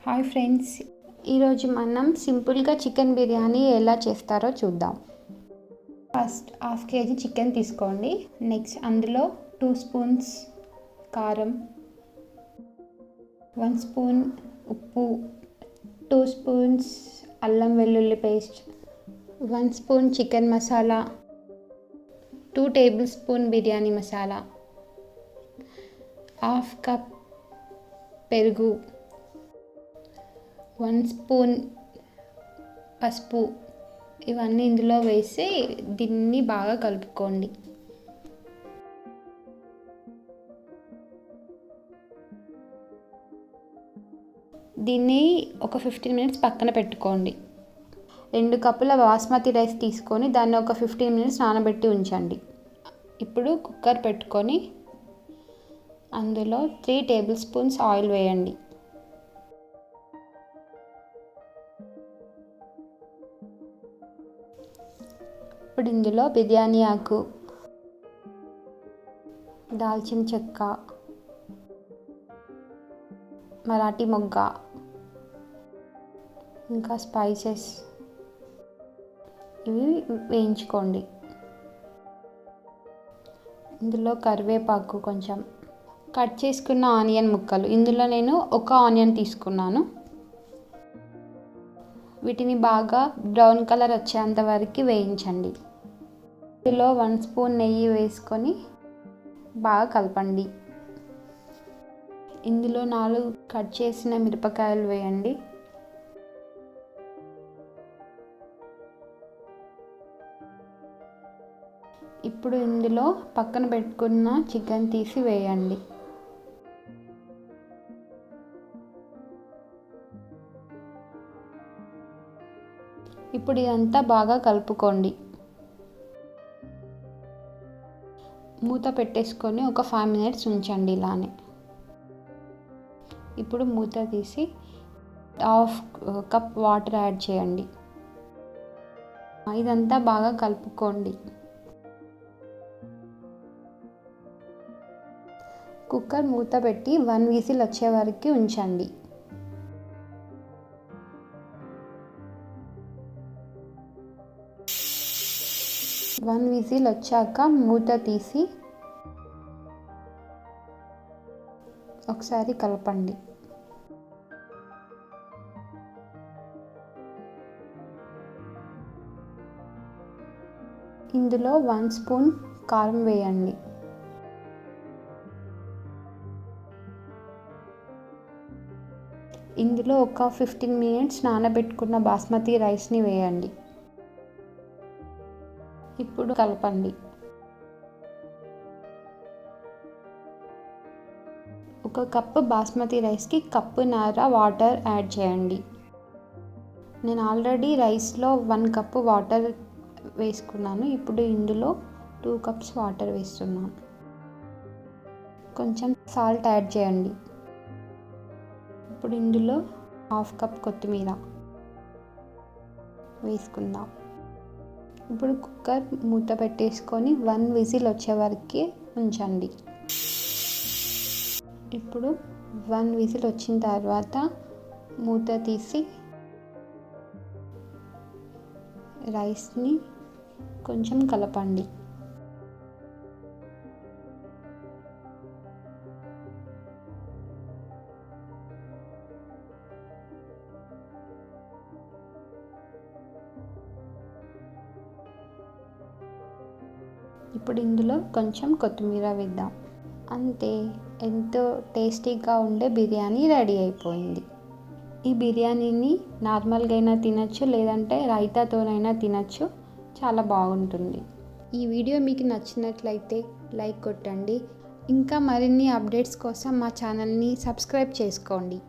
Hi friends, ఈరోజు మనం సింపుల్గా చికెన్ బిర్యానీ ఎలా చేస్తారో చూద్దాం. ఫస్ట్ హాఫ్ కేజీ చికెన్ తీసుకోండి. నెక్స్ట్ అందులో 2 స్పూన్స్ కారం, 1 స్పూన్ ఉప్పు, 2 స్పూన్స్ అల్లం వెల్లుల్లి paste, 1 spoon chicken masala, 2 tablespoon biryani masala, half cup పెరుగు, 1 స్పూన్ పసుపు. ఇవన్నీ ఇందులో వేసి దీన్ని బాగా కలుపుకోండి. దీన్ని ఒక 15 మినిట్స్ పక్కన పెట్టుకోండి. 2 కప్పుల బాస్మతి రైస్ తీసుకొని దాన్ని ఒక 15 మినిట్స్ నానబెట్టి ఉంచండి. ఇప్పుడు కుక్కర్ పెట్టుకొని అందులో 3 టేబుల్ స్పూన్స్ ఆయిల్ వేయండి. ఇప్పుడు ఇందులో బిర్యానీ ఆకు, దాల్చిన చెక్క, మరాఠీ మొగ్గ, ఇంకా స్పైసెస్ ఇవి వేయించుకోండి. ఇందులో కరివేపాకు, కొంచెం కట్ చేసుకున్న ఆనియన్ ముక్కలు. ఇందులో నేను 1 ఆనియన్ తీసుకున్నాను. వీటిని బాగా బ్రౌన్ కలర్ వచ్చేంత వరకు వేయించండి. ఇందులో 1 స్పూన్ నెయ్యి వేసుకొని బాగా కలపండి. ఇందులో 4 కట్ చేసిన మిరపకాయలు వేయండి. ఇప్పుడు ఇందులో పక్కన పెట్టుకున్న చికెన్ తీసి వేయండి. ఇప్పుడు ఇదంతా బాగా కలుపుకోండి. మూత పెట్టేసుకొని ఒక 5 మినిట్స్ ఉంచండి ఇలానే. ఇప్పుడు మూత తీసి హాఫ్ కప్ వాటర్ యాడ్ చేయండి. ఇదంతా బాగా కలుపుకోండి. కుక్కర్ మూత పెట్టి 1 విజిల్ వచ్చే వరకు ఉంచండి. వన్ విజిల్ వచ్చాక మూత తీసి ఒకసారి కలపండి. ఇందులో 1 స్పూన్ కారం వేయండి. ఇందులో ఒక 15 మినిట్స్ నానబెట్టుకున్న బాస్మతి రైస్ని వేయండి. ఇప్పుడు కలపండి. ఒక కప్పు బాస్మతి రైస్కి కప్పున్నర వాటర్ యాడ్ చేయండి. నేను ఆల్రెడీ రైస్లో 1 కప్పు వాటర్ వేసుకున్నాను. ఇప్పుడు ఇందులో 2 కప్స్ వాటర్ వేస్తున్నాను. కొంచెం సాల్ట్ యాడ్ చేయండి. ఇప్పుడు ఇందులో హాఫ్ కప్ కొత్తిమీర వేసుకుందాం. ఇప్పుడు కుక్కర్ మూత పెట్టేసుకొని 1 విజిల్ వచ్చే వరకు ఉంచండి. ఇప్పుడు 1 విజిల్ వచ్చిన తర్వాత మూత తీసి రైస్ని కొంచెం కలపండి. ఇప్పుడు ఇందులో కొంచెం కొత్తిమీర వేద్దాం. అంతే, ఎంతో టేస్టీగా ఉండే బిర్యానీ రెడీ అయిపోయింది. ఈ బిర్యానీని నార్మల్గా అయినా తినచ్చు, లేదంటే రైతాతోనైనా తినచ్చు. చాలా బాగుంటుంది. ఈ వీడియో మీకు నచ్చినట్లయితే లైక్ కొట్టండి. ఇంకా మరిన్ని అప్డేట్స్ కోసం మా ఛానల్ని సబ్స్క్రైబ్ చేసుకోండి.